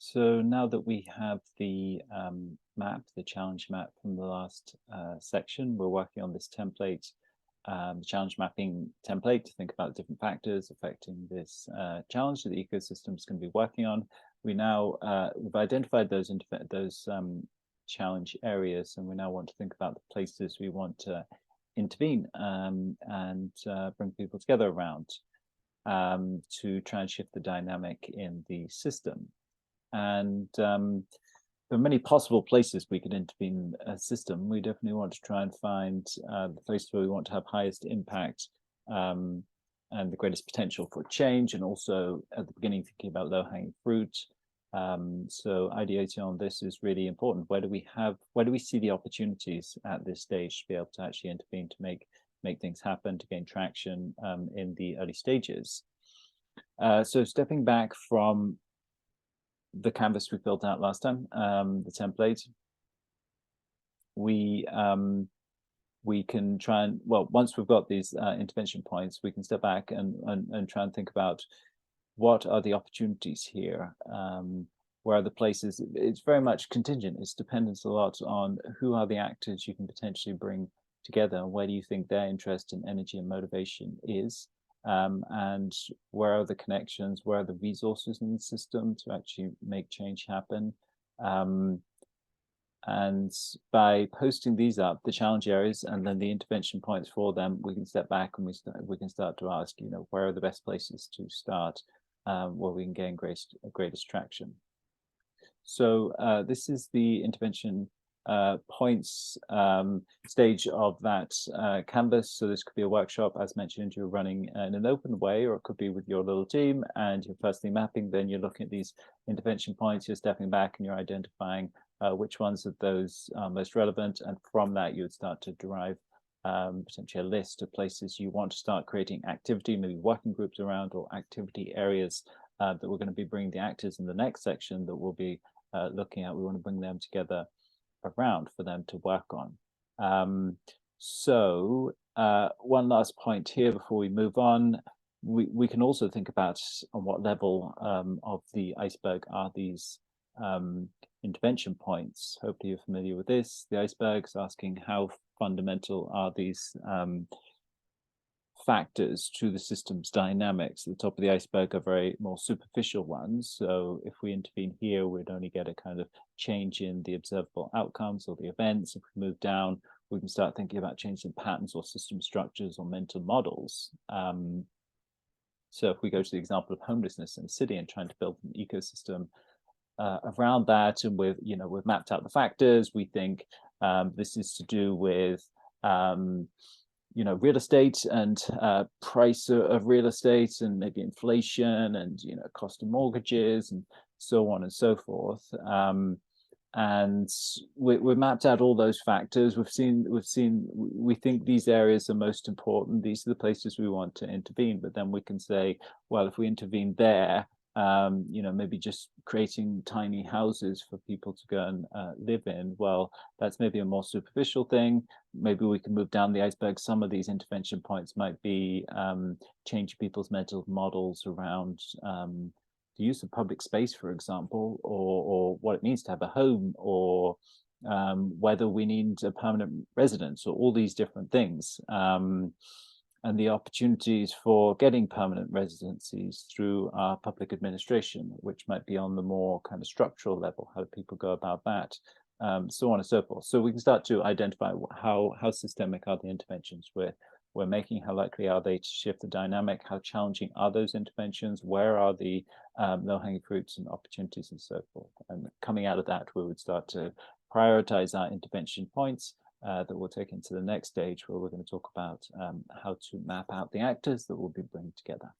So now that we have the map, the challenge map from the last section, we're working on this template, the challenge mapping template to think about different factors affecting this challenge that the ecosystem is going to be working on. We've identified those challenge areas, and we now want to think about the places we want to intervene and bring people together around to try and shift the dynamic in the system. And there are many possible places we could intervene a system. We definitely want to try and find the places where we want to have highest impact and the greatest potential for change, and also at the beginning thinking about low-hanging fruit. So ideating on this is really important. Where do we see the opportunities at this stage to be able to actually intervene to make things happen, to gain traction in the early stages? So stepping back from the canvas we built out last time, the template, we can try and, well, once we've got these intervention points, we can step back and try and think about what are the opportunities here, where are the places. It's very much contingent. It's dependent a lot on who are the actors you can potentially bring together, and where do you think their interest and energy and motivation is. And where are the connections, where are the resources in the system to actually make change happen. And by posting these up, the challenge areas and then the intervention points for them, we can step back and we can start to ask, where are the best places to start where we can gain greatest traction. So this is the intervention points stage of that canvas. So this could be a workshop, as mentioned, you're running in an open way, or it could be with your little team and you're firstly mapping, then you're looking at these intervention points, you're stepping back and you're identifying which ones of those are most relevant, and from that you would start to derive potentially a list of places you want to start creating activity, maybe working groups around, or activity areas that we're going to be bringing the actors in the next section that we'll be looking at. We want to bring them together around for them to work on. So one last point here before we move on. We can also think about on what level of the iceberg are these intervention points. Hopefully you're familiar with this. The iceberg is asking how fundamental are these factors to the system's dynamics. At the top of the iceberg are very more superficial ones. So if we intervene here, we'd only get a kind of change in the observable outcomes or the events. If we move down, we can start thinking about changes in patterns or system structures or mental models. So if we go to the example of homelessness in a city and trying to build an ecosystem around that, and we've mapped out the factors, we think this is to do with real estate and price of real estate, and maybe inflation, and cost of mortgages, and so on and so forth. And we've mapped out all those factors. We think these areas are most important. These are the places we want to intervene. But then we can say, well, if we intervene there, maybe just creating tiny houses for people to go and live in, well, that's maybe a more superficial thing. Maybe we can move down the iceberg. Some of these intervention points might be change people's mental models around the use of public space, for example, or what it means to have a home, or whether we need a permanent residence, or all these different things. And the opportunities for getting permanent residencies through our public administration, which might be on the more kind of structural level. How do people go about that? So on and so forth. So we can start to identify how systemic are the interventions we're making, how likely are they to shift the dynamic, how challenging are those interventions, where are the low-hanging fruits and opportunities, and so forth. And coming out of that, we would start to prioritize our intervention points that we'll take into the next stage, where we're going to talk about how to map out the actors that we'll be bringing together.